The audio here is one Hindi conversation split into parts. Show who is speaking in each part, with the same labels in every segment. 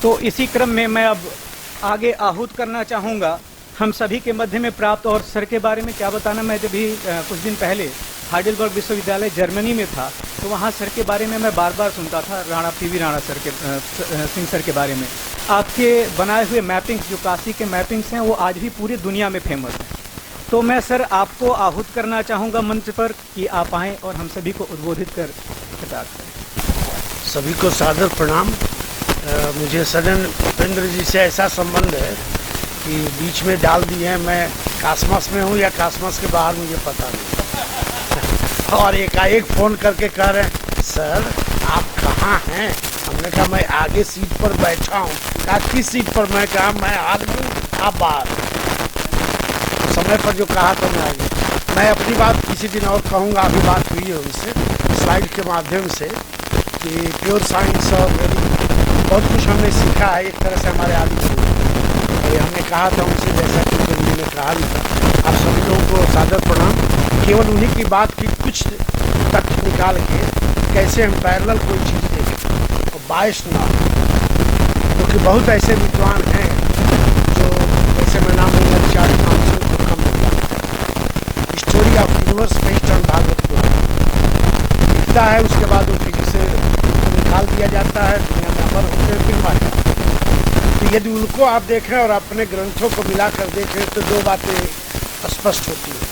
Speaker 1: तो इसी क्रम में मैं अब आगे आहूत करना चाहूँगा हम सभी के मध्य में प्राप्त। और सर के बारे में क्या बताना, मैं जब भी कुछ दिन पहले हाइडेलबर्ग विश्वविद्यालय जर्मनी में था तो वहाँ सर के बारे में मैं बार बार सुनता था, राणा पीवी राणा सर के सिंह सर के बारे में। आपके बनाए हुए मैपिंग्स, जो काशी के मैपिंग्स हैं, वो आज भी पूरी दुनिया में फेमस हैं। तो मैं सर आपको आहूत करना चाहूँगा मंच पर कि आप आएँ और हम सभी को उद्बोधित कर खिताब करें।
Speaker 2: सभी को सादर प्रणाम। मुझे सदन उपेंद्र जी से ऐसा संबंध है कि बीच में डाल दिए हैं, मैं कासमस में हूँ या कासमस के बाहर मुझे पता नहीं। और एकाएक फ़ोन करके कह रहे हैं सर आप कहाँ हैं। हमने कहा मैं आगे सीट पर बैठा हूँ। कहा किस सीट पर। मैं कहा मैं आगे हूँ, आप बाहर। समय पर जो कहा तो मैं आगे। मैं अपनी बात किसी दिन और कहूँगा, अभी बात हुई है उनसे स्लाइड के माध्यम से कि प्योर साइंस और बहुत कुछ हमने सीखा है एक तरह से हमारे आदि से। और हमने कहा था उनसे, जैसा कि उन्होंने कहा भी था। आप सभी लोगों को सादर प्रणाम। केवल उन्हीं की बात की कुछ तथ्य निकाल के कैसे हम पैरेलल कोई चीज़ देखें और बायस ना, क्योंकि बहुत ऐसे विद्वान हैं जो, जैसे मैं नाम लूँगा, चार्ट नाम से उनको कम मिलता। Story of universe based on Bhagwat को लिखता है, उसके बाद वो फिजिक्स से निकाल दिया जाता है, दुनिया में अमर होते हैं, फिर मार जाता है। तो यदि उनको आप देखें और अपने ग्रंथों को मिलाकर देखें तो दो बातें स्पष्ट होती हैं।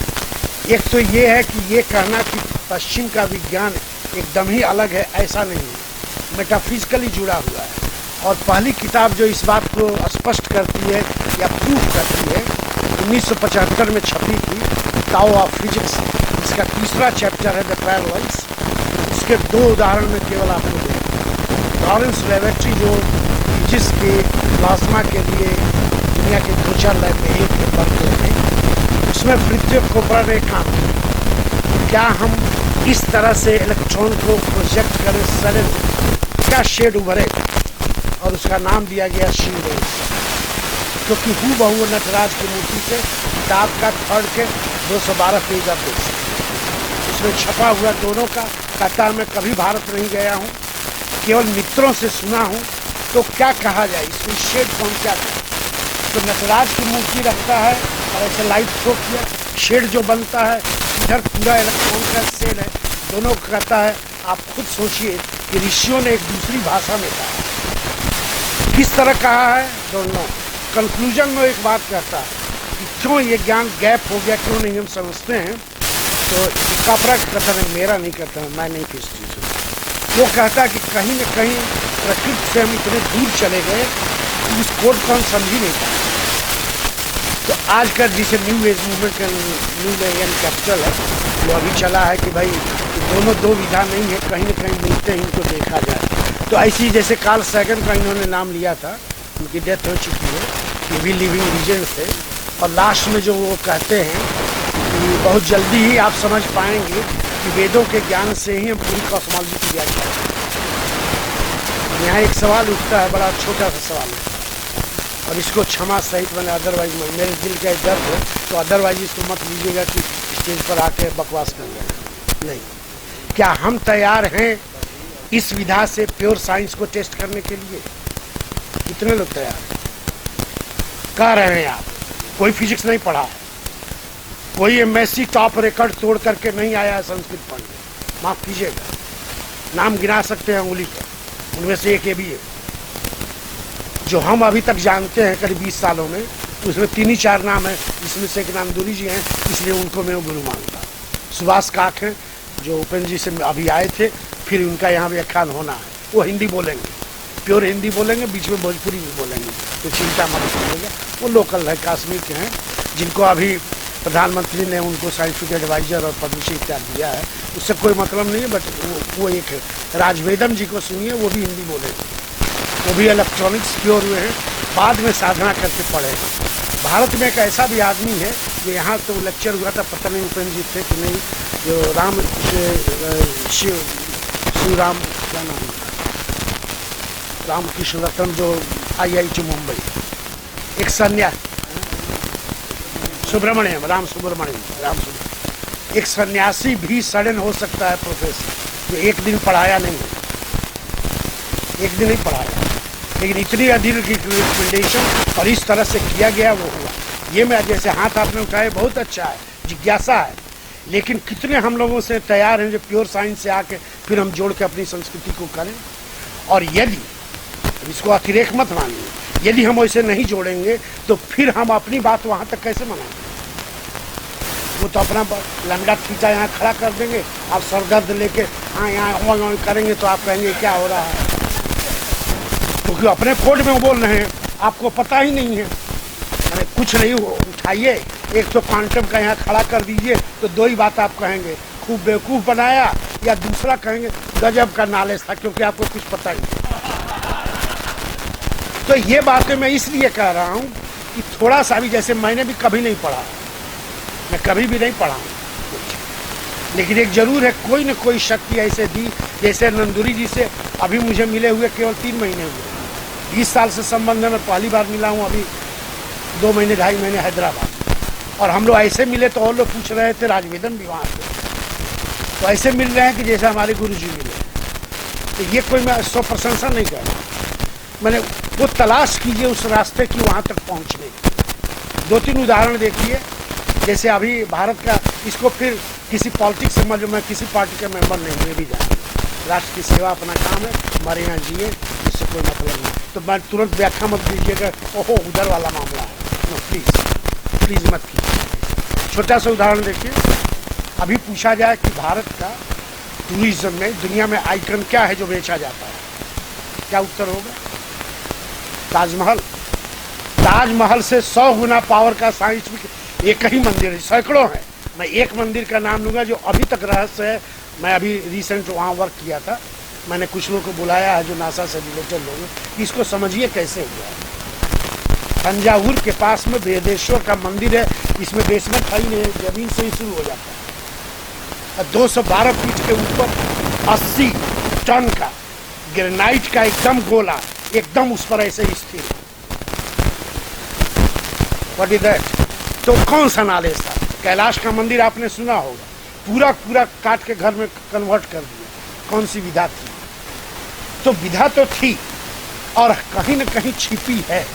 Speaker 2: एक तो ये है कि ये कहना कि पश्चिम का विज्ञान एकदम ही अलग है, ऐसा नहीं है, मेटाफिजिकली जुड़ा हुआ है। और पहली किताब जो इस बात को स्पष्ट करती है या प्रूफ करती है 1975 में छपी थी, टाओ ऑफ फिजिक्स। इसका तीसरा चैप्टर है द पैरेलल्स। इसके दो उदाहरण में केवल आपने देखा। लॉरेंस लेवेट्री जो फिजिक्स के प्लाज्मा के लिए दुनिया के 2-4 लैब में एक बनते हैं, उसमें फ्रित्योफ कोपरा ने काम किया। क्या हम इस तरह से इलेक्ट्रॉन को प्रोजेक्ट करें सडन, क्या शेड उभरे, और उसका नाम दिया गया शील्ड, क्योंकि हूबहू नटराज की मूर्ति से किताब का थर्ड के 212 पेज आप देख सकते हैं। उसमें छपा हुआ दोनों का। कहता मैं कभी भारत नहीं गया हूँ, केवल मित्रों से सुना हूँ। तो क्या कहा जाए इसमें, शेड कौन क्या करे। तो नटराज की मूर्ति रखता है और ऐसे लाइट थ्रो किया, शेड जो बनता है, इधर पूरा इलेक्ट्रॉन का शेड है। दोनों को कहता है आप खुद सोचिए कि ऋषियों ने एक दूसरी भाषा में कहा, किस तरह कहा है डोंट नो। कंक्लूजन में एक बात कहता है कि क्यों ये ज्ञान गैप हो गया, क्यों नहीं हम समझते हैं। तो कापरा का कथन है, मेरा नहीं कहता, मैं नहीं खींचती हूँ। वो कहता है कि कहीं न कहीं प्रकृति से हम इतने दूर चले गए कि उस कोड को हम समझ ही नहीं पाए। तो आज का जिसे न्यू एज मूवमेंट का न्यू एन कैपिटल है, वो अभी चला है कि भाई दोनों दो विधा नहीं है, कहीं न कहीं मिलते हैं, इनको देखा जाए। तो ऐसी जैसे कार्ल सैगन का इन्होंने नाम लिया था, उनकी डेथ हो चुकी है, ये भी लिविंग लीजेंड थे। और लास्ट में जो वो कहते हैं कि बहुत जल्दी ही आप समझ पाएंगे कि वेदों के ज्ञान से ही हम पूरी कॉस्मोलॉजी की व्याख्या करें। यहाँ एक सवाल उठता है, बड़ा छोटा सा सवाल है, और इसको क्षमा सहित मैंने अदरवाइज मेरे दिल का दर्द है, तो अदरवाइज इसको मत लीजिएगा कि स्टेज पर आके बकवास कर लें। नहीं, क्या हम तैयार हैं इस विधा से प्योर साइंस को टेस्ट करने के लिए? कितने लोग तैयार हैं? कह रहे हैं आप कोई फिजिक्स नहीं पढ़ा है, कोई एमएससी टॉप रिकॉर्ड तोड़ करके नहीं आया है संस्कृत पढ़ने, माफ कीजिएगा, नाम गिना सकते हैं उंगली पर, उनमें से एक ये भी है जो हम अभी तक जानते हैं करीब 20 सालों में। तो उसमें 3 ही 4 नाम है, जिसमें से एक नाम दूरी जी हैं, इसलिए उनको मैं गुरु मानता हूँ। सुभाष काक हैं जो उपेंद्र जी से अभी आए थे, फिर उनका यहाँ व्याख्यान होना है। वो हिंदी बोलेंगे, प्योर हिंदी बोलेंगे, बीच में भोजपुरी भी बोलेंगे, तो चिंता मत करिएगा। वो लोकल है, कश्मीर के हैं, जिनको अभी प्रधानमंत्री ने उनको साइंटिफिक एडवाइजर और पद्मश्री इत्यादि दिया है। उससे कोई मतलब नहीं है, बट वो एक है। राजवेदम जी को सुनिए, वो भी हिंदी बोलेंगे, वो भी इलेक्ट्रॉनिक्स प्योर हुए हैं, बाद में साधना करके पढ़े हैं। भारत में एक ऐसा भी आदमी है, ये यहाँ तो लेक्चर हुआ था, पता नहीं उपेंद्र जी थे कि नहीं, जो राम शिवराम क्या नाम है, रामकृष्ण रतन, जो IIT मुंबई, एक सन्यास सुब्रमण्यम, राम सुब्रमण्यम, एक सन्यासी भी सडन हो सकता है प्रोफेसर, जो एक दिन पढ़ाया नहीं, एक दिन ही पढ़ाया, लेकिन इतनी अधिक रिकमेंडेशन और इस तरह से किया गया वो हुआ। ये मैं जैसे हाथ आपने उठाए बहुत अच्छा है, जिज्ञासा है, लेकिन कितने हम लोगों से तैयार हैं जो प्योर साइंस से आके फिर हम जोड़ के अपनी संस्कृति को करें। और यदि इसको अतिरेक मत मानिए, यदि हम वैसे नहीं जोड़ेंगे तो फिर हम अपनी बात वहाँ तक कैसे मनाएंगे। वो तो अपना लंडा खींचा यहाँ खड़ा कर देंगे, आप सरदर्द लेके हाँ यहाँ करेंगे तो आप कहेंगे क्या हो रहा है, क्योंकि अपने कोड में वो बोल रहे हैं, आपको पता ही नहीं है। अरे कुछ नहीं हो, उठाइए एक तो क्वांटम का यहाँ खड़ा कर दीजिए तो दो ही बात आप कहेंगे, खूब बेवकूफ़ बनाया, या दूसरा कहेंगे गजब का नॉलेज था, क्योंकि आपको कुछ पता ही नहीं। तो ये बातें मैं इसलिए कह रहा हूँ कि थोड़ा सा भी, जैसे मैंने भी कभी नहीं पढ़ा, मैं कभी भी नहीं पढ़ा हूँ, लेकिन एक जरूर है कोई न कोई शक्ति ऐसे दी। जैसे नंदुरी जी से अभी मुझे मिले हुए केवल 3 महीने हुए, 20 साल से संबंध में पहली बार मिला हूँ, अभी 2 महीने 2.5 महीने हैदराबाद। और हम लोग ऐसे मिले तो और लोग पूछ रहे थे, राजवेदन भी वहाँ थे, तो ऐसे मिल रहे हैं कि जैसे हमारे गुरु जी मिले। तो ये कोई मैं 100 प्रशंसा नहीं कर रहा, मैंने वो तलाश कीजिए उस रास्ते की वहाँ तक पहुँचने की। 2-3 उदाहरण देखिए, जैसे अभी भारत का, इसको फिर किसी पॉलिटिक्स से मतलब, मैं किसी पार्टी का मेंबर नहीं, मैं भी जाऊँ, राष्ट्र की सेवा अपना काम है, हमारे यहाँ जिए, इससे कोई मतलब नहीं। तो मैं तुरंत व्याख्या मत दीजिएगा ओहो उधर वाला मामला है, नो प्लीज़ मत कीजिए। छोटा सा उदाहरण देखिए, अभी पूछा जाए कि भारत का टूरिज्म में दुनिया में आइकन क्या है जो बेचा जाता है, क्या उत्तर होगा? ताजमहल। ताजमहल से 100 गुना पावर का साइंटिफिक एक ही मंदिर है, सैकड़ों है। मैं एक मंदिर का नाम लूँगा जो अभी तक रहस्य है। मैं अभी रिसेंट वहाँ वर्क किया था, मैंने कुछ लोगों को बुलाया है जो नासा से रिलेटेड लोग हैं, इसको समझिए कैसे हुआ है। तंजावुर के पास में बृहदेश्वर का मंदिर है, इसमें बेसमेंट है ही नहीं, जमीन से ही शुरू हो जाता है। 212 फीट के ऊपर 80 टन का ग्रेनाइट का एकदम गोला, एकदम उस पर ऐसे स्थिर। What is that? तो कौन सा नॉलेज था? कैलाश का मंदिर आपने सुना होगा, पूरा काट के घर में कन्वर्ट कर दिया। कौन सी विधा थी? तो विधा तो थी और कहीं न कहीं छिपी है,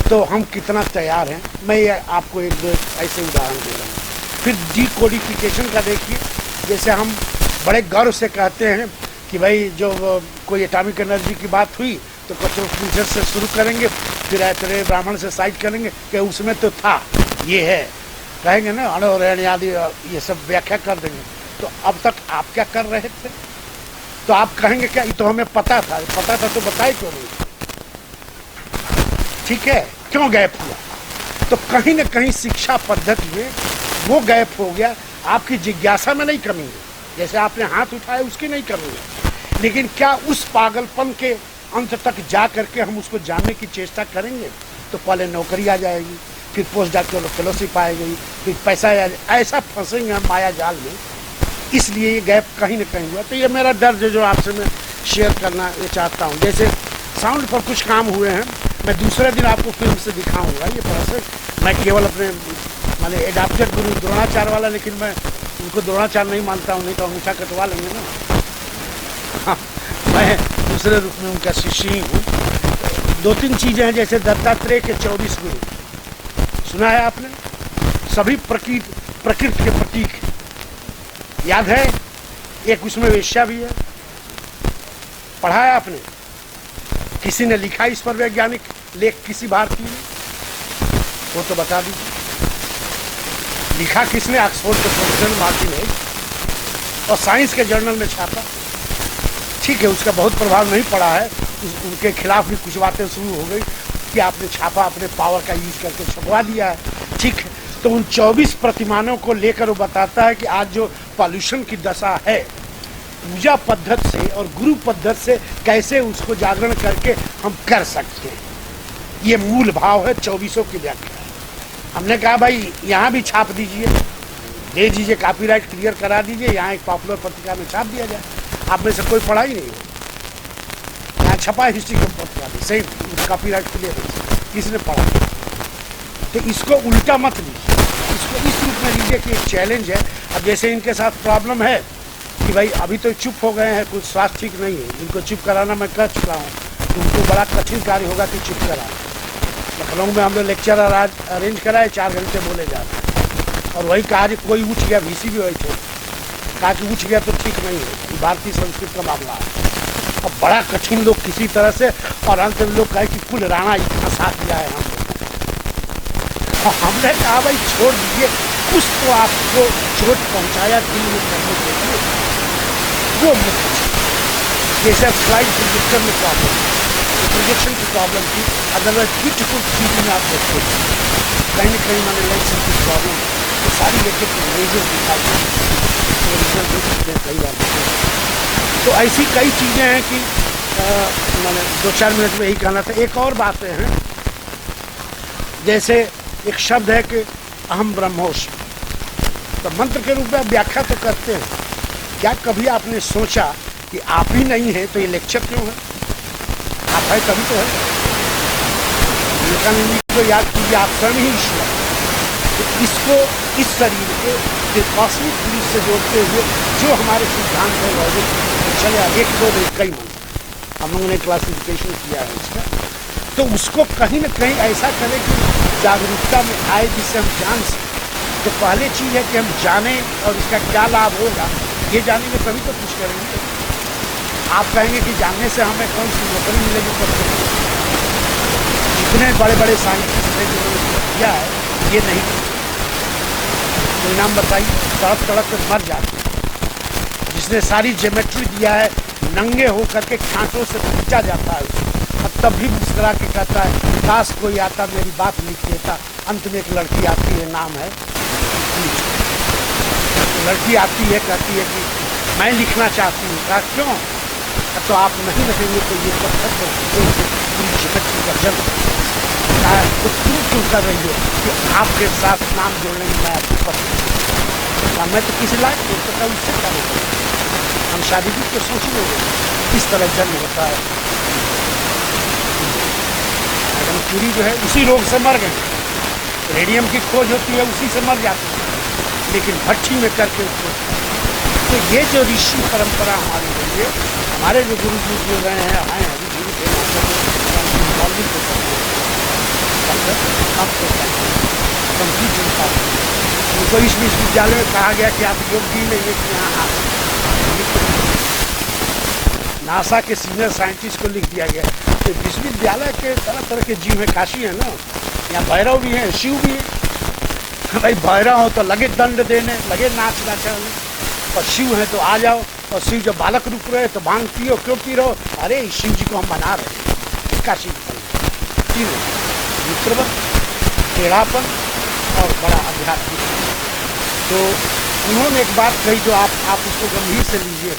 Speaker 2: तो हम कितना तैयार हैं। मैं ये आपको एक दो ऐसे उदाहरण दे रहा हूँ। फिर डीकोडिफिकेशन का देखिए, जैसे हम बड़े गर्व से कहते हैं कि भाई जो कोई एटॉमिक एनर्जी की बात हुई तो कचरो फ्यूचर से शुरू करेंगे, फिर ऐतरे ब्राह्मण से साइड करेंगे कि उसमें तो था, ये है, कहेंगे ना अणु ऋण आदि, ये सब व्याख्या कर देंगे। तो अब तक आप क्या कर रहे थे? तो आप कहेंगे क्या, ये तो हमें पता था तो बताए क्यों नहीं? ठीक है, क्यों गैप हुआ? तो कहीं ना कहीं शिक्षा पद्धति में वो गैप हो गया। आपकी जिज्ञासा में नहीं कमी है, जैसे आपने हाथ उठाया उसकी नहीं कमी है, लेकिन क्या उस पागलपन के अंत तक जा करके हम उसको जानने की चेष्टा करेंगे? तो पहले नौकरी आ जाएगी, फिर पोस्ट डॉक्टरल फेलोशिप आएगी, फिर पैसा आ जाएगा, ऐसा फंसेंगे हम माया जाल में। इसलिए ये गैप कहीं ना कहीं हुआ। तो ये मेरा दर्द जो आपसे मैं शेयर करना ये चाहता हूँ। जैसे साउंड पर कुछ काम हुए हैं, मैं दूसरे दिन आपको फिल्म से दिखाऊंगा। ये प्रोसेस मैं केवल अपने माने एडाप्टेड गुरु द्रोणाचार्य वाला, लेकिन मैं उनको द्रोणाचार्य नहीं मानता हूँ, नहीं तो अंगूठा कटवा लेंगे ना। हाँ, मैं दूसरे रूप में उनका शिष्य ही हूँ। 2-3 चीज़ें हैं, जैसे दत्तात्रेय के 24 गुरु सुना है आपने? सभी प्रकृति के प्रतीक याद है? एक उसमें वेश्या भी है, पढ़ा है आपने? किसी ने लिखा इस पर वैज्ञानिक लेख, किसी भारतीय ने? वो तो बता दीजिए। लिखा किसने? ऑक्सफोर्ड के प्रोफेसर मार्टिन है, और साइंस के जर्नल में छापा। ठीक है, उसका बहुत प्रभाव नहीं पड़ा है, उनके खिलाफ भी कुछ बातें शुरू हो गई कि आपने छापा, अपने पावर का यूज करके छपवा दिया है। ठीक है, तो उन 24 प्रतिमानों को लेकर वो बताता है कि आज जो पॉल्यूशन की दशा है, पूजा पद्धति से और गुरु पद्धति से कैसे उसको जागरण करके हम कर सकते हैं। ये मूल भाव है 24 की व्याख्या। हमने कहा भाई यहाँ भी छाप दीजिए, दे दीजिए, कॉपीराइट क्लियर करा दीजिए, यहाँ एक पॉपुलर पत्रिका में छाप दिया जाए। आप में से कोई पढ़ा ही नहीं है, यहाँ छपा है हिस्ट्री का पत्रिका में, सही कॉपीराइट क्लियर है, किसने पढ़ा? तो इसको उल्टा मत लीजिए, इसको इस रूप में लीजिए कि एक चैलेंज है। अब जैसे इनके साथ प्रॉब्लम है कि भाई अभी तो चुप हो गए हैं, कुछ स्वास्थ्य ठीक नहीं है, इनको चुप कराना मैं कर चुका हूँ, तो उनको बड़ा कठिन कार्य होगा कि चुप कराए। लखनऊ में हमने लेक्चर अरेंज कराए, 4 घंटे बोले जा रहे, और वही कहा कि कोई उठ गया, VC भी वही थे, कहा कि उठ गया तो ठीक नहीं है, भारतीय संस्कृत का मामला है। और बड़ा कठिन लोग किसी तरह से, और अंत में लोग कहे कि कुल राणा इतना साथ दिया है हम लोग। और हमने कहा भाई छोड़ दीजिए, कुछ तो आपको चोट पहुंचाया दिल में करने के लिए, वो मुक्त। जैसे फ्लाइट प्रोजेक्टर में प्रॉब्लम, प्रोजेक्शन की प्रॉब्लम थी, अदरवाइज ब्यूटीफुल चीज में आप देखते हैं कहीं ना कहीं मैंने लेंस की प्रॉब्लम, तो सारी एक एक लेजर दिखाई कई बार। तो ऐसी कई चीज़ें हैं कि मैंने 2-4 मिनट में यही कहना था। एक और बातें हैं, जैसे एक शब्द है कि अहम ब्रह्मोस्मि, तो मंत्र के रूप में व्याख्या तो करते हैं। क्या कभी आपने सोचा कि आप ही नहीं है तो ये लेक्चर क्यों है? आप है तभी तो है। विवेकानंद जी को याद कीजिए, आप स्वयं ही ईश्वर। तो इसको, इस शरीर के कॉस्मिक पुलिस से जोड़ते हुए जो हमारे सिद्धांत है लॉजिक, चले 1-2 कई मंत्र हम लोगों ने क्लासिफिकेशन किया है इसका, तो उसको कहीं ना कहीं ऐसा करें कि जागरूकता में आए, जिससे हम जान सकें। तो पहले चीज़ है कि हम जानें और इसका क्या लाभ होगा, ये जानेंगे तभी तो कुछ करेंगे। आप कहेंगे कि जानने से हमें कौन सी नौकरी मिलेगी, तो जितने बड़े बड़े साइंटिस्ट ने जो किया है, ये नहीं, कोई नाम बताइए, तड़प तड़प कर मर जाते हैं। जिसने सारी ज्योमेट्री दिया है, नंगे होकर के कांटों से खींचा जाता है, और तब भी मुस्कुरा के कहता है काश कोई आता मेरी बात लिख देता। अंत में एक लड़की आती है, नाम है लड़की आती है, कहती है कि मैं लिखना चाहती हूँ। कहा क्यों? तो आप नहीं रखेंगे तो ये पत्थर पर पूरी ज्योमेट्री का जन्म। तो क्यों कर रही हो कि आपके साथ नाम जोड़ने में मैं आपको पसंद, मैं तो किसी लायक नहीं, तो उससे क्या नहीं, हम शादी की तो सोच लेंगे। इस तरह जन्म होता है। मैडम पूरी जो है उसी रोग से मर गए, रेडियम की खोज होती है उसी से मर जाती है, लेकिन भट्टी में करके उसको। तो ये जो ऋषि परंपरा हमारी रही है, हमारे जो गुरु जी जो रहे हैं, आए हैं कंप्लीट जनता। उनको इस विश्वविद्यालय में कहा गया कि आप योग्य ही नहीं है कि यहाँ नासा के सीनियर साइंटिस्ट को लिख दिया गया। तो विश्वविद्यालय के तरह तरह के जीव है, काशी है ना, यहाँ भैरव भी हैं, शिव भी है। भाई भैरव हो तो लगे दंड देने, लगे नाच नाचाने, और शिव है तो आ जाओ। और शिव जब बालक रूप रहे तो भांग पियो, क्यों पी रहे हो? अरे शिव जी को हम बना रहे हैं, काशी मित्रवत, टेढ़ापन और बड़ा आध्यात्मिक। तो उन्होंने एक बात कही जो आप उसको गंभीर से लीजिए,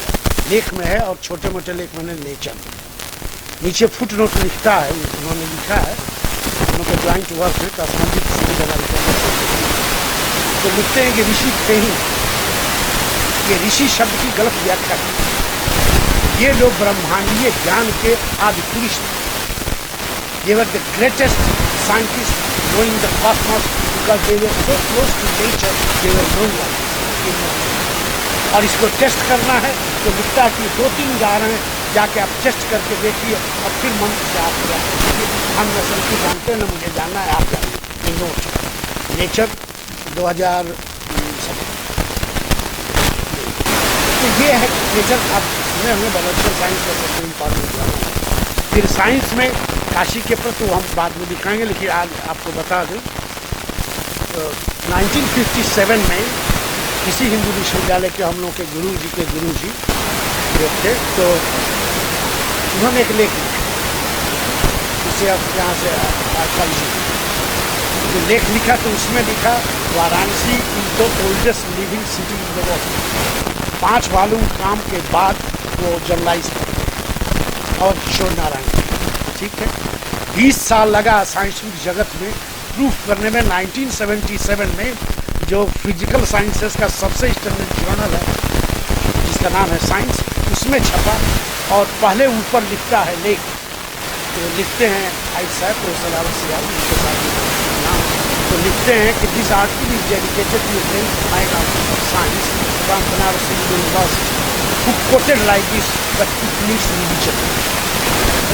Speaker 2: लेख में है, और छोटे मोटे लेख मैंने नेचर नीचे फुट नोट लिखता है, उन्होंने लिखा है, उनका ज्वाइंट वर्क है, तो संबंधित किसी भी जगह तो लिखते हैं कि ऋषि थे ही, ये ऋषि शब्द की गलत व्याख्या की। ये लोग ब्रह्मांडीय ज्ञान के आदि पुरुष थे। They were the greatest scientists knowing the cosmos because they were so close to nature, they were known like. और इसको टेस्ट करना है तो लिखता है कि 2-3 उदाहरण जाके आप टेस्ट करके देखिए, और फिर मंत्र से आप जाए। हम नस्ल की जानते हैं ना, मुझे जानना है, आप जानिए। Note nature 2007। तो ये है नेचर। आप सुने हमें बायोलॉजिकल साइंस का सबसे इम्पॉर्टेंट। फिर साइंस में काशी के प्रति हम बाद में दिखाएंगे, लेकिन आज आपको बता दूं 1957 में किसी हिंदू विश्वविद्यालय के हम लोग के गुरु जी जो थे, तो उन्होंने एक लेख लिखा, जिसे अब यहाँ से जो लेख लिखा, तो उसमें लिखा Varanasi is the oldest living city in the world. 5 volume काम के बाद वो जर्नलाइज और किशोर नारायण, ठीक है। 20 साल लगा साइंटिफिक जगत में प्रूफ करने में। 1977 में जो फिजिकल साइंसेस का सबसे स्टैंडर्ड जर्नल है, जिसका नाम है साइंस, उसमें छपा, और पहले ऊपर लिखता है लेख, तो लिखते हैं आई साहब प्रोफेसर आरसीआर उनके साथ नाम, तो लिखते हैं कि this article is dedicated to the mind of science from Banaras university, who quoted like this that it needs revision.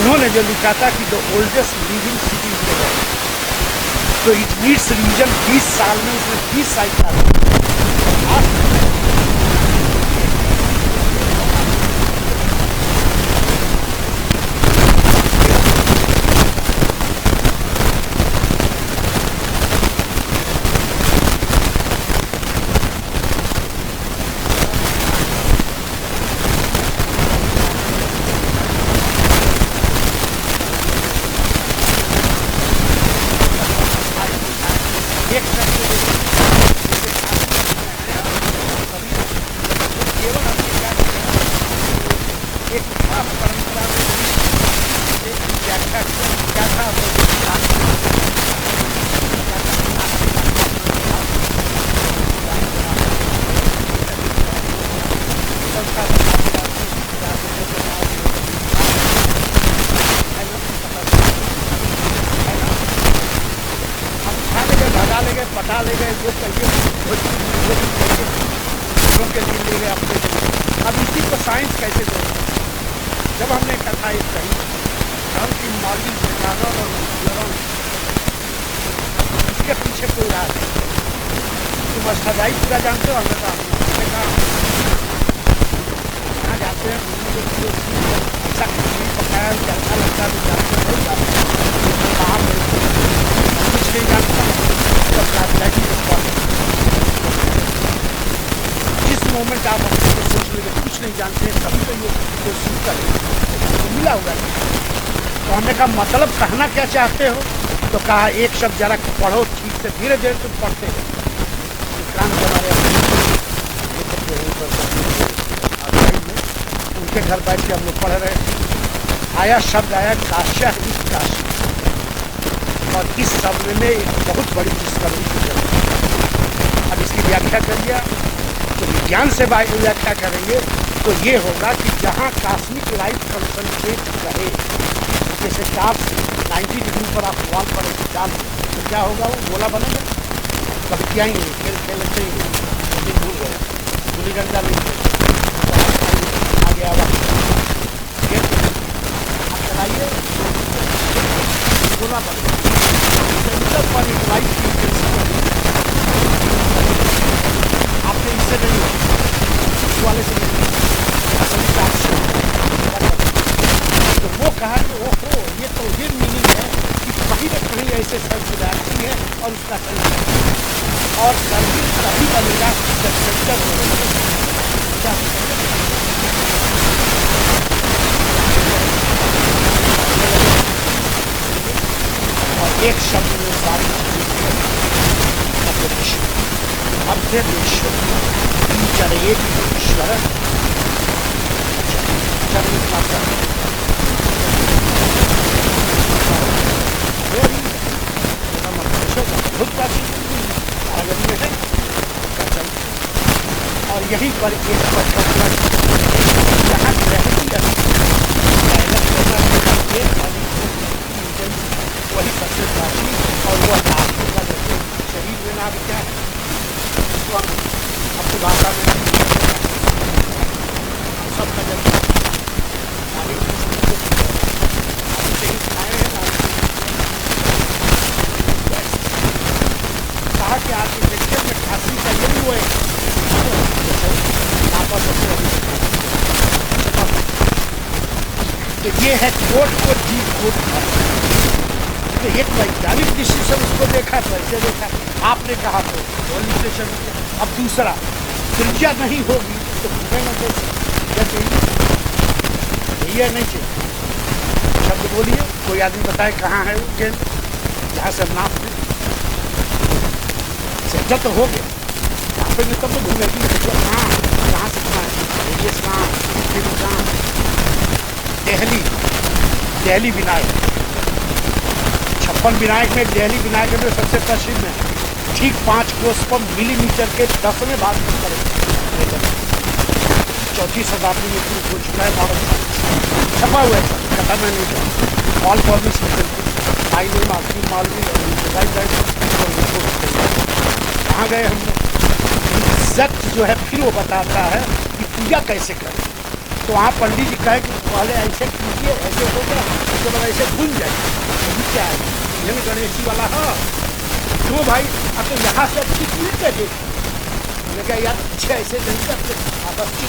Speaker 2: उन्होंने जो लिखा था कि the oldest living city in the world, तो इट नीड्स रिवीजन। 20 साल में उसने 20 साइट डाली। एक शब्द केवल हमने क्या किया, एक खास परंपरा में एक व्याख्या क्या था, भगा ले गए, पटा ले गए, जो कहिए के लिए ले गए अपने लिए। अब इसी को साइंस कैसे दे? जब हमने कथा ये कही धर्म की मौलिक सिद्धांतों और विवरण, इसके पीछे कोई राज है। तुम अष्टाध्यायी पूरा जानते हो? हमने कहा कहाँ जाते हैं ऐसा खिचड़ी पकाया अच्छा लगता है, जानते कुछ नहीं जानता। जिस मोमेंट आप अपने को सोच लेंगे कुछ नहीं जानते हैं, कभी तो ये सुनकर तो मिला होगा। तो हमने कहा मतलब कहना क्या चाहते हो? तो कहा एक शब्द जरा पढ़ो ठीक से, धीरे धीरे तुम पढ़ते हो। विक्रांत हमारे उनके घर बैठ के हम लोग पढ़ रहे। आया शब्द आया काश्य इस काशी, और इस शब्द में एक बहुत बड़ी डिस्कवरी की जरूरत। अब इसकी व्याख्या कर दिया तो विज्ञान से व्याख्या करेंगे तो ये होगा कि जहाँ कॉस्मिक लाइट कंसंट्रेट रहे, जैसे टॉप 90 डिग्री पर आप वॉल पर डाल तो क्या होगा, वो गोला बनेगा। कब क्या ही नहीं खेल खेलते ही भूल गए, गुली डंडा नहीं आ गया। आप चलाइए गोला बनेगा। आपने इससे नहीं वाले से तो वो कहा कि ओहो ये तो ये मीनिंग है कि कहीं न कहीं ऐसे सर्कुलैरिटी है और उसका और सर्किल तभी बनेगा जब सेंटर और एक शब्द में सारी अभ्यदेश्वर चर एक ईश्वर बहुत प्राचीन है और यहीं पर एक जहाँ वही सबसे प्राचीन और वह आत्मा का जैसे शरीर में नाम क्या है तो हम अपनी भाषा में सबका जब कहा कि आर्किटेक्चर में खासी का यही वो है तो ये है कोट को डीप कोट तो एक वैज्ञानिक दृष्टि से उसको देखा तो ऐसे देखा, आपने कहा तो वॉल्यूशन। अब दूसरा त्रिज्या नहीं होगी तो घूमेगा कैसे, ये नहीं चाहिए। शब्द बोलिए, कोई आदमी बताए कहाँ है वो गेंद जहाँ से हम नाप दें। सेंटर तो हो गया, यहाँ पे तब तो घूमेगी कहाँ से कहाँ है, रेडियस कहाँ, दिल्ली विनायक 56 विनायक में दिल्ली विनायक में सबसे प्रसिद्ध है। ठीक 5 कोस पर मिलीमीटर के 10वें भाग में करें। 34 शताब्दी में शुरू हो चुका है मॉडर्न साइंस, छपा हुआ है, कथा में नहीं था। ऑल पॉलिस कहाँ गए हमने एग्जैक्ट जो है फिर वो बताता है कि पूजा कैसे करें। तो वहाँ पंडित जी कहे कि पहले ऐसे कीजिए, ऐसे हो गया, उसके बाद ऐसे भूल जाइए। अभी क्या है, ये गणेश जी वाला है क्यों भाई? अब तो यहाँ से अच्छी चीज लगे। मैंने कहा यार अच्छे ऐसे नहीं करते, आप अच्छी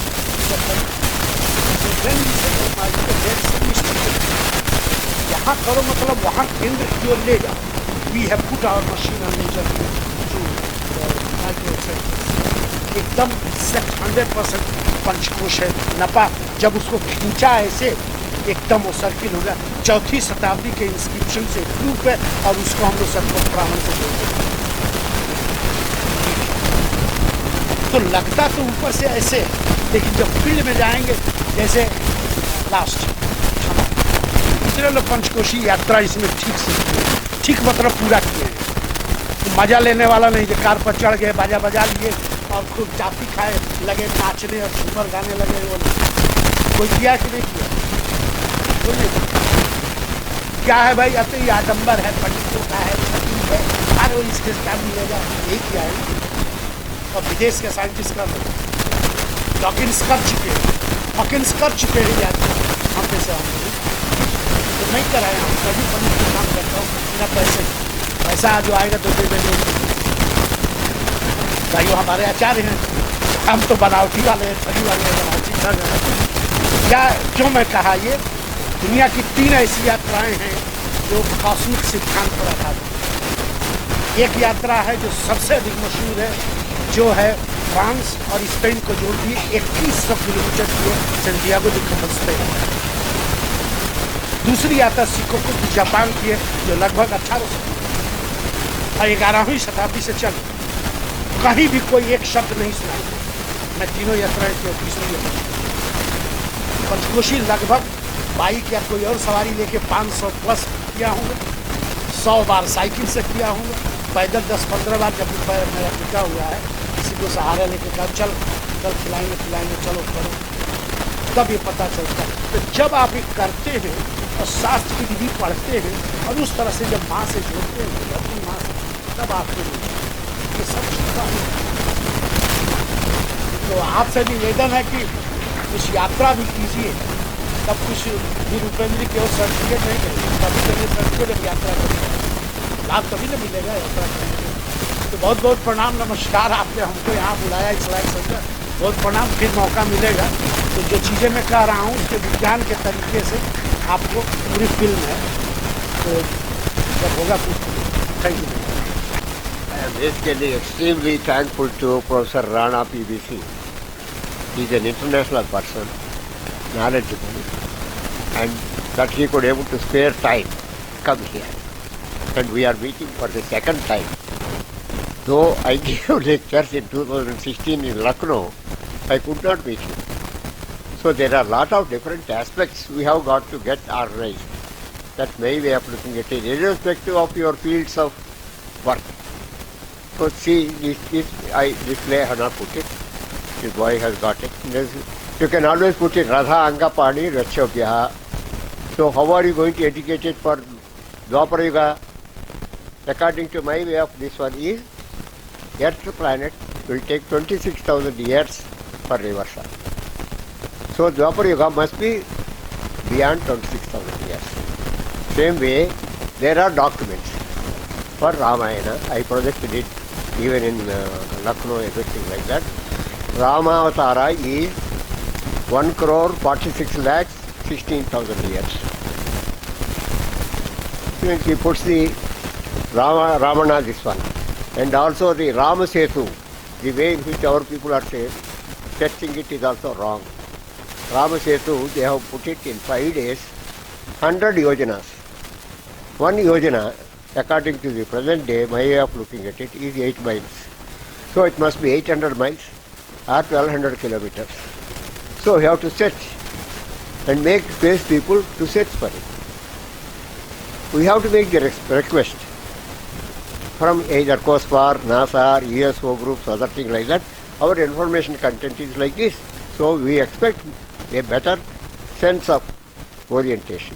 Speaker 2: यहाँ करो, मतलब वहाँ केंद्र की ओर ले जाओ। We have put our machine on एकदम 100% पंचकोश है नपा। जब उसको खींचा ऐसे एकदम वो सर्किल हो गया। 4वीं शताब्दी के इंस्क्रिप्शन से प्रूफ है और उसको हम लोग सतपथ ब्राह्मण से जोड़ते। तो लगता तो ऊपर से ऐसे, लेकिन जब फील्ड में जाएंगे, जैसे लास्ट दूसरे लोग पंचकोशी यात्रा इसमें ठीक मतलब पूरा किए हैं। तो मजा लेने वाला नहीं, जो कार पर चढ़ गए, बाजा बजा लिए और खूब चापी खाए लगे, नाचने और झूमर गाने लगे। वो कोई किया कि नहीं किया? कोई नहीं। क्या है भाई, अब तो ये आडम्बर है, पंडितों का है, छठी है, अरे इसके काम मिलेगा, यही किया है। और विदेश के साइंटिस्ट कर डॉकिंस कर चुके हैं, हॉकिंस कर चुके हैं यात्रा। हम पैसे तो नहीं कराए, हम सभी पंडित को काम करता हूँ बिना पैसा जो आएगा तो दे देंगे भाई। वो हमारे आचार्य हैं, हम तो बनावटी वाले हैं, ठगी वाले हैं, बनावटी ठग हैं। क्या क्यों मैं कहा, ये दुनिया की 3 ऐसी यात्राएं हैं जो कॉस्मिक सिद्धांत पर आधारित। एक यात्रा है जो सबसे अधिक मशहूर है, जो है फ्रांस और स्पेन को जोड़ती है, 2100 किलोमीटर की है, सैंटियागो डी कंपोस्टेला। दूसरी यात्रा शिकोकू की जापान की है, जो लगभग 1800 और 11वीं शताब्दी से चल, कहीं भी कोई एक शब्द नहीं सुनाई। मैं तीनों यात्राएं की तीसरी पंचकोशी लगभग बाइक या कोई और सवारी लेके 500 प्लस किया हूँ, 100 बार साइकिल से किया हूँ, पैदल 10-15 बार जब पैर मेरा टूटा हुआ है, किसी को सहारा लेके कहा चल कल खिलाएंगे चलो करो, तब ये पता चलता है। तो जब आप ये करते हैं और शास्त्र की विधि पढ़ते हैं और उस तरह से जब माँ से जोड़ते हैं, अपनी माँ से, तब आपको ये सब चीज़ा है। तो आपसे निवेदन है कि कुछ यात्रा भी कीजिए, तब कुछ भी रुपेंद्र की ओर सर्टिफिकेट नहीं करेंगे, तभी तो ये सर्टिफिकेट यात्रा करेंगे, लाभ तभी ना मिलेगा यात्रा करेंगे। तो बहुत बहुत प्रणाम, नमस्कार। आपने हमको यहाँ बुलाया इस लायक समझा, बहुत प्रणाम। फिर मौका मिलेगा तो जो चीज़ें मैं कह रहा हूँ उसके विज्ञान के तरीके से आपको पूरी फिल्म है, तो जब होगा कुछ। Thank you.
Speaker 3: I am basically extremely thankful to Professor Rana PBC. He is an international person, knowledgeable, and that he could able to spare time to come here. And we are meeting for the second time. Though I gave lectures in 2016 in Lucknow, I could not meet you. So there are a lot of different aspects we have got to get organized. That's my way of looking at it, irrespective of your fields of work. So see, this display I have not put it. This boy has got it. You can always put it Radha Anga Pani Rachyabhya. So how are you going to educate it for Dwapara Yuga? According to my way of this one is, Earth's planet will take 26,000 years for reversal. So Dwapara Yuga must be beyond 26,000 years. Same way, there are documents for Ramayana. I projected it even in Lucknow, everything like that. Rama Avatara is 1,46,16,000 years. He puts the Ramana this one. And also the Rama Setu, the way in which our people are testing it is also wrong. Rama Setu, they have put it in 5 days, 100 yojanas. One yojana, according to the present day, my way of looking at it, is 8 miles. So it must be 800 miles or 1200 kilometers. So we have to search and make space people to search for it. We have to make the request from either Coast Guard, NASA, ESO groups, other things like that. Our information content is like this. So we expect a better sense of orientation.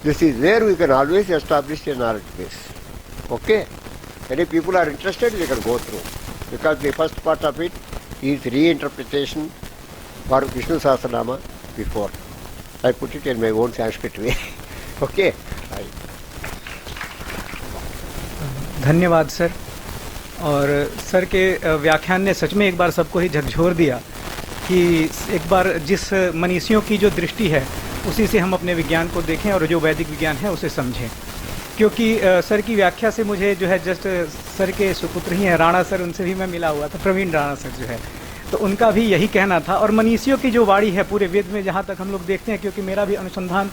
Speaker 3: This is where we can always establish a knowledge base. Okay? And if people are interested, they can go through. Because the first part of it is reinterpretation for Vishnu Sahasranama, before. I put it in my own Sanskrit way. Okay.
Speaker 1: धन्यवाद सर। और सर के व्याख्यान ने सच में एक बार सबको ही झकझोर दिया कि एक बार जिस मनीषियों की जो दृष्टि है उसी से हम अपने विज्ञान को देखें और जो वैदिक विज्ञान है उसे समझें। क्योंकि सर की व्याख्या से मुझे जो है जस्ट सर के सुपुत्र ही हैं राणा सर, उनसे भी मैं मिला हुआ था, प्रवीण राणा सर जो है, तो उनका भी यही कहना था। और मनीषियों की जो वाणी है पूरे वेद में जहाँ तक हम लोग देखते हैं, क्योंकि मेरा भी अनुसंधान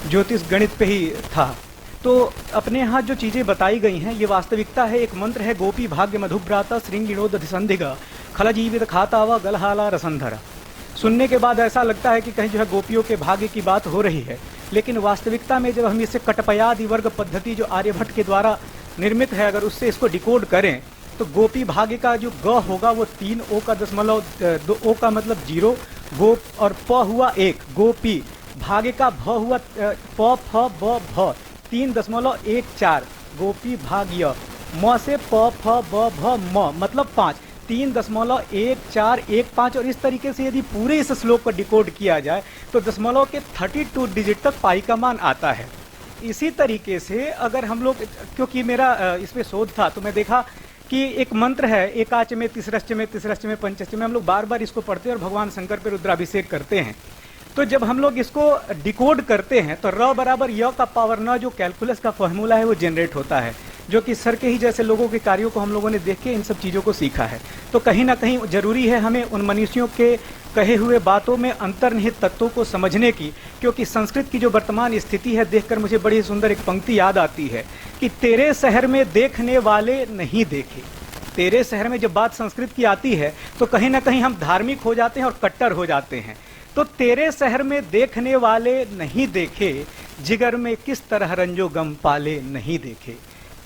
Speaker 1: ज्योतिष गणित पे ही था, तो अपने यहाँ जो चीज़ें बताई गई हैं ये वास्तविकता है। एक मंत्र है, गोपी भाग्य मधुभ्राता श्रृंगिणोदधिसंधिगा खल जीवित खाता व गलहाला रसंधरा। सुनने के बाद ऐसा लगता है कि कहीं जो है गोपियों के भाग्य की बात हो रही है, लेकिन वास्तविकता में जब हम इसे कटपयादि वर्ग पद्धति जो आर्यभट्ट के द्वारा निर्मित है, अगर उससे इसको डिकोड करें तो गोपी भाग्य का जो ग होगा वो 3 ओ का दशमलव 2 ओ का मतलब 0, गोप और प हुआ 1, गोपी भाग्य का भ हुआ प फ ब भ 3.14, गोपी भाग्य म से प फ ब भ म मतलब 5, 3.1415। और इस तरीके से यदि पूरे इस श्लोक को डिकोड किया जाए तो दशमलव के 32 डिजिट तक पाई का मान आता है। इसी तरीके से अगर हम लोग, क्योंकि मेरा इसमें शोध था, तो मैं देखा कि एक मंत्र है, एकाच में तिसरश्च में तिसरश्च में पंचश्च में, हम लोग बार बार इसको पढ़ते हैं और भगवान शंकर पे रुद्राभिषेक करते हैं। तो जब हम लोग इसको डिकोड करते हैं तो र बराबर य का पावर न, जो कैलकुलस का फॉर्मूला है वो जनरेट होता है, जो कि सर के ही जैसे लोगों के कार्यों को हम लोगों ने देख के इन सब चीज़ों को सीखा है। तो कहीं ना कहीं ज़रूरी है हमें उन मनीषियों के कहे हुए बातों में अंतर्निहित तत्वों को समझने की, क्योंकि संस्कृत की जो वर्तमान स्थिति है देखकर मुझे बड़ी सुंदर एक पंक्ति याद आती है कि तेरे शहर में देखने वाले नहीं देखे। तेरे शहर में जब बात संस्कृत की आती है तो कहीं ना कहीं हम धार्मिक हो जाते हैं और कट्टर हो जाते हैं। तो तेरे शहर में देखने वाले नहीं देखे, जिगर में किस तरह रंजो गम पाले नहीं देखे।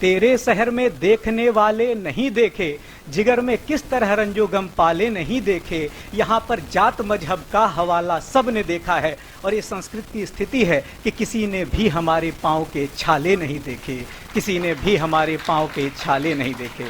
Speaker 1: तेरे शहर में देखने वाले नहीं देखे, जिगर में किस तरह रंजो गम पाले नहीं देखे। यहाँ पर जात मजहब का हवाला सब ने देखा है, और ये संस्कृत की स्थिति है कि किसी ने भी हमारे पाँव के छाले नहीं देखे, किसी ने भी हमारे पाँव के छाले नहीं देखे।